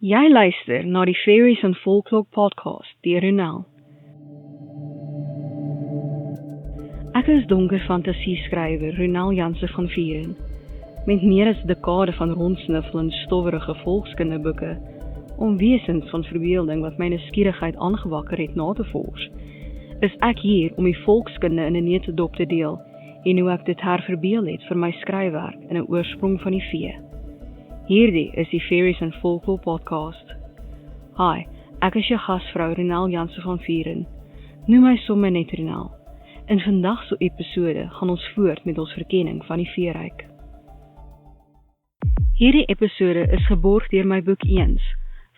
Jy luister na die Fairies and Folklore podcast deur Ronel. Ek is donker fantasieskrywer Ronel Janse van Vieren, met meer as 'n dekade van rondsniffel in stowwerige volkskindeboeke, om wesens van verbeelding wat my nuuskierigheid aangewakker het na te vors, is ek hier om die volkskunde in 'n neutedop te deel, en hoe ek dit herverbeel het vir my skryfwerk in 'n oorsprong van die vee. Hierdie is die Fairies and Folklore podcast. Hi, ek is jou gasvrou Ronel Janse van Vieren. Noem my sommer net Ronel. In vandag se episode gaan ons voort met ons verkenning van die veeryk. Hierdie episode is geborg deur my boek Eens,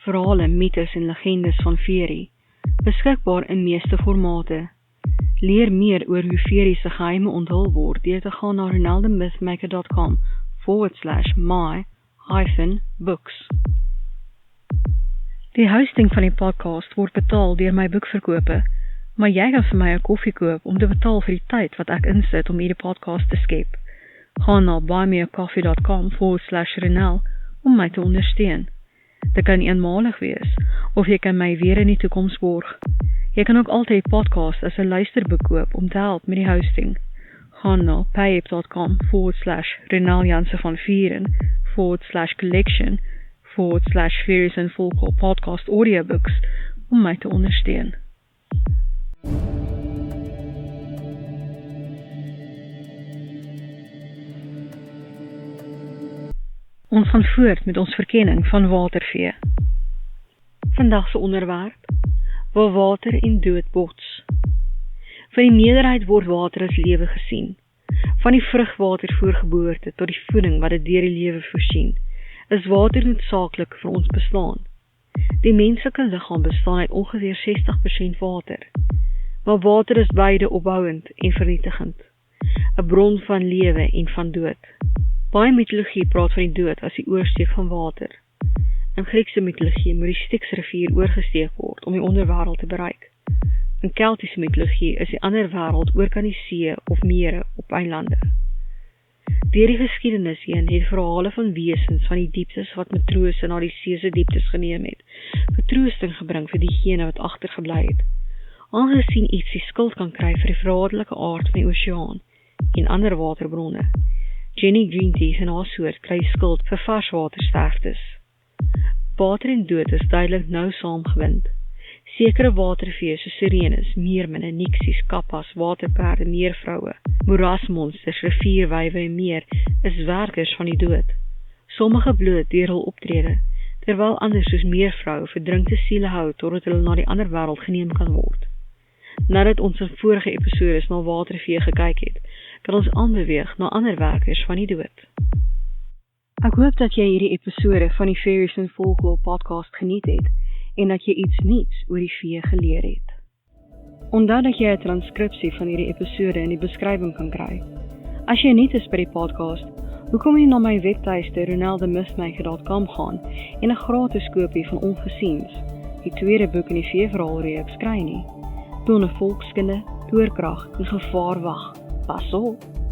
Verhale, Mythes en Legendes van Fairy, beskikbaar in meeste formate. Leer meer oor hoe Fairy se geheime onthul word deur te gaan na ronelthemythmaker.com/my-books. Die hosting van die podcast word betaal deur my boekverkope, maar jy kan vir my 'n koffie koop om te betaal vir die tyd wat ek insit om hierdie podcast te skep. Gaan na buymeacoffee.com/Ronel om my te ondersteun. Dit kan eenmalig wees, of jy kan my weer in die toekoms borg. Jy kan ook altyd die podcast as 'n luisterboek koop om te help met die hosting. Gaan na payup.com/Ronel Janse van Vieren/collection/Fairies and Folklore podcast audiobooks om my te ondersteun. Ons gaan voort met ons verkenning van watervee. Vandag se onderwerp: waar water en dood bots. Van die meerderheid word water as lewe gesien. Van die vrugwater voor geboorte tot die voeding wat dit deur die lewe voorsien, is water noodsaaklik vir ons bestaan. Die menslike liggaam bestaan uit ongeveer 60% water. Maar water is beide opbouend en vernietigend, 'n bron van lewe en van dood. Baie mitologie praat van die dood as die oorsteek van water. In Griekse mitologie moet die Styx-rivier oorgesteek word om die onderwêreld te bereik. In Keltiese mitologie is die ander wêreld oor kan die see of mere op eilande. Deur die geskiedenis heen het verhale van wesens van die dieptes wat matrose na die see se dieptes geneem het, vertroosting gebring vir diegene wat agtergebly het. Aangesien iets die skuld kan kry vir die verraderlike aard van die oseaan en ander waterbronne, Jenny Greenteeth en haar soort kry skuld vir varswatersterftes. Water en dood is duidelik nou saamgewind. Sekere watervee soos sirenes, meerminne, niksies, kappas, waterperde, meervroue, moerasmonsters, rivierwywe en meer is werkers van die dood. Sommige bloot deur hul optrede, terwyl ander soos meervroue verdrinkte siele hou totdat hulle na die ander wêreld geneem kan word. Nadat ons in vorige episodes na watervee gekyk het, kan ons aanbeweeg na ander werkers van die dood. Ek hoop dat jy hierdie episode van die Fairies and Folklore podcast geniet het en dat jy iets nuuts oor die vee geleer het. Onthou dat jy 'n transkripsie van hierdie episode in die beskrywing kan kry. As jy nuut is by die podcast, hoekom nie na my webtuiste ronelthemythmaker.com gaan en 'n gratis kopie van Ongesiens, die tweede boek in die veeverhaalreeks kry nie? Toe 'n volkskunde, toorkrag en gevaar wag. Pas op!